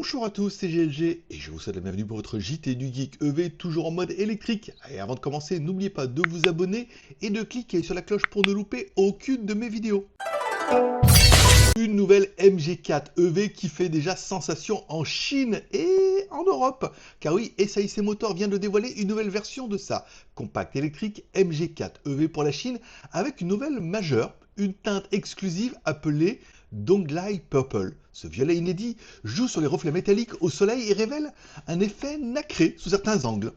Bonjour à tous, c'est GLG et je vous souhaite la bienvenue pour votre JT du Geek EV toujours en mode électrique. Et avant de commencer, n'oubliez pas de vous abonner et de cliquer sur la cloche pour ne louper aucune de mes vidéos. Une nouvelle MG4 EV qui fait déjà sensation en Chine et en Europe. Car oui, SAIC Motor vient de dévoiler une nouvelle version de sa compacte électrique MG4 EV pour la Chine avec une nouvelle majeure, une teinte exclusive appelée Donglai Purple. Ce violet inédit joue sur les reflets métalliques au soleil et révèle un effet nacré sous certains angles.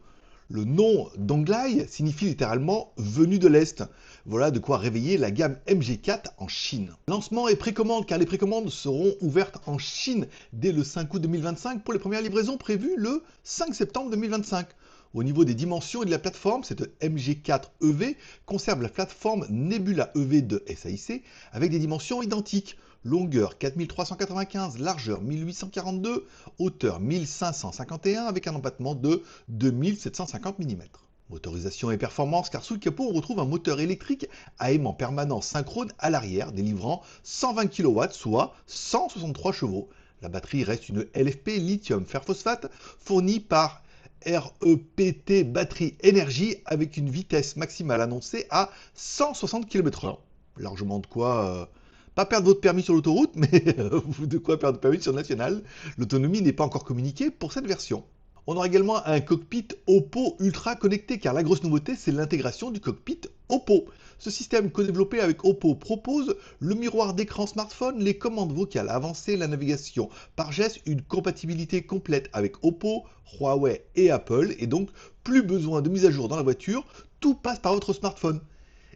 Le nom Donglai signifie littéralement venu de l'Est. Voilà de quoi réveiller la gamme MG4 en Chine. Lancement et précommande, car les précommandes seront ouvertes en Chine dès le 5 août 2025 pour les premières livraisons prévues le 5 septembre 2025. Au niveau des dimensions et de la plateforme, cette MG4 EV conserve la plateforme Nebula EV de SAIC avec des dimensions identiques. Longueur 4395, largeur 1842, hauteur 1551 avec un empattement de 2750 mm. Motorisation et performance, car sous le capot on retrouve un moteur électrique à aimant permanent synchrone à l'arrière délivrant 120 kW soit 163 chevaux. La batterie reste une LFP lithium fer phosphate fournie par REPT Battery Energy avec une vitesse maximale annoncée à 160 km/h. Largement de quoi pas perdre votre permis sur l'autoroute, mais de quoi perdre le permis sur le national. L'autonomie n'est pas encore communiquée pour cette version. On aura également un cockpit Oppo ultra connecté, car la grosse nouveauté, c'est l'intégration du cockpit Oppo. Ce système co-développé avec Oppo propose le miroir d'écran smartphone, les commandes vocales avancées, la navigation par geste, une compatibilité complète avec Oppo, Huawei et Apple, et donc plus besoin de mise à jour dans la voiture, tout passe par votre smartphone.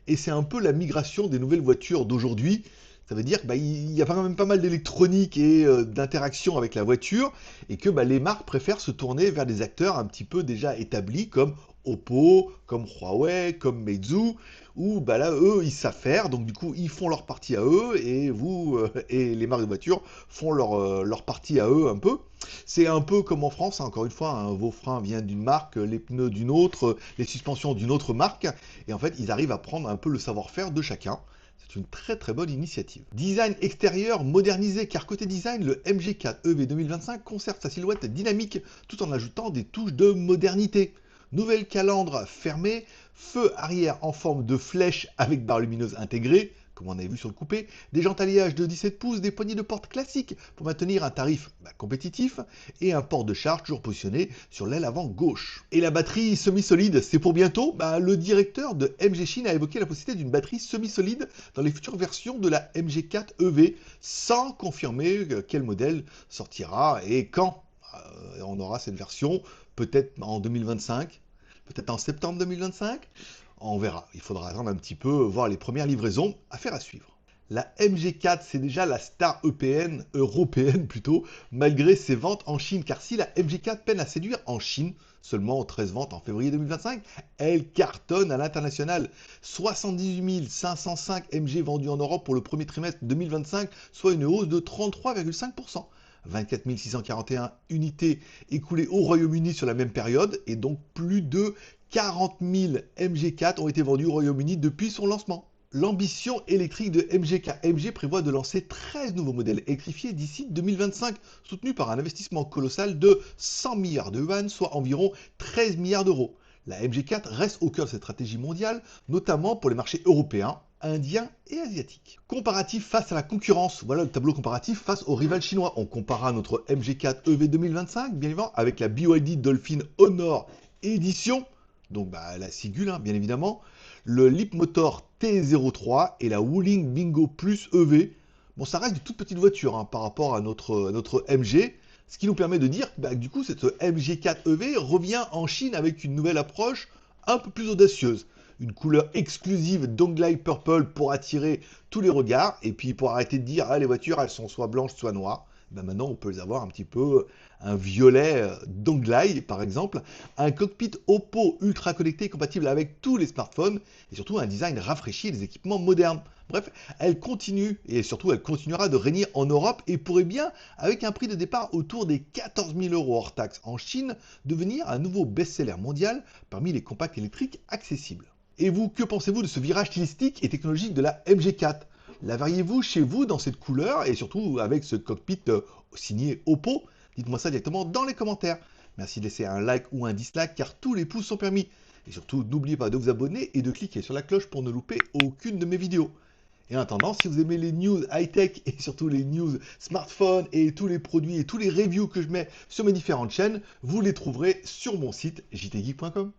Et c'est un peu la migration des nouvelles voitures d'aujourd'hui. Ça veut dire qu'il y a quand même pas mal d'électronique et d'interaction avec la voiture et que les marques préfèrent se tourner vers des acteurs un petit peu déjà établis comme Oppo, comme Huawei, comme Meizu, où là, eux, ils savent faire, donc du coup, ils font leur partie à eux et vous et les marques de voitures font leur partie à eux un peu. C'est un peu comme en France, hein, encore une fois, vos freins viennent d'une marque, les pneus d'une autre, les suspensions d'une autre marque, et en fait, ils arrivent à prendre un peu le savoir-faire de chacun. C'est une très bonne initiative. Design extérieur modernisé, car côté design, le MG4 EV 2025 conserve sa silhouette dynamique tout en ajoutant des touches de modernité. Nouvelle calandre fermée, feu arrière en forme de flèche avec barre lumineuse intégrée, comme on avait vu sur le coupé, des jantes alliages de 17 pouces, des poignées de porte classiques pour maintenir un tarif compétitif et un port de charge toujours positionné sur l'aile avant gauche. Et la batterie semi-solide, c'est pour bientôt. Le directeur de MG Chine a évoqué la possibilité d'une batterie semi-solide dans les futures versions de la MG4 EV, sans confirmer quel modèle sortira et quand on aura cette version, peut-être en 2025, peut-être en septembre 2025. On verra, il faudra attendre un petit peu, voir les premières livraisons, affaire à suivre. La MG4, c'est déjà la star européenne plutôt, malgré ses ventes en Chine, car si la MG4 peine à séduire en Chine, seulement 13 ventes en février 2025, elle cartonne à l'international. 78 505 MG vendus en Europe pour le premier trimestre 2025, soit une hausse de 33,5%. 24 641 unités écoulées au Royaume-Uni sur la même période, et donc plus de 40 000 MG4 ont été vendus au Royaume-Uni depuis son lancement. L'ambition électrique de MG prévoit de lancer 13 nouveaux modèles électrifiés d'ici 2025, soutenus par un investissement colossal de 100 milliards de yuan, soit environ 13 milliards d'euros. La MG4 reste au cœur de cette stratégie mondiale, notamment pour les marchés européens, indiens et asiatiques. Comparatif face à la concurrence, voilà le tableau comparatif face au rival chinois. On compara notre MG4 EV 2025, bien évidemment, avec la BYD Dolphin Honor Edition, donc la Sigul, bien évidemment, le Leapmotor T03 et la Wuling Bingo Plus EV. Bon, ça reste de toutes petites voitures par rapport à notre MG, ce qui nous permet de dire que du coup, cette MG4 EV revient en Chine avec une nouvelle approche un peu plus audacieuse. Une couleur exclusive Donglai Purple pour attirer tous les regards, et puis pour arrêter de dire les voitures elles sont soit blanches soit noires. Maintenant on peut les avoir un petit peu un violet Donglai par exemple, un cockpit Oppo ultra connecté compatible avec tous les smartphones et surtout un design rafraîchi et des équipements modernes. Bref, elle continue et surtout elle continuera de régner en Europe et pourrait bien, avec un prix de départ autour des 14 000 € hors taxe en Chine, devenir un nouveau best-seller mondial parmi les compacts électriques accessibles. Et vous, que pensez-vous de ce virage stylistique et technologique de la MG4 ? La verriez-vous chez vous dans cette couleur et surtout avec ce cockpit signé Oppo? Dites-moi ça directement dans les commentaires. Merci de laisser un like ou un dislike car tous les pouces sont permis. Et surtout, n'oubliez pas de vous abonner et de cliquer sur la cloche pour ne louper aucune de mes vidéos. Et en attendant, si vous aimez les news high-tech et surtout les news smartphone et tous les produits et tous les reviews que je mets sur mes différentes chaînes, vous les trouverez sur mon site jtgeek.com.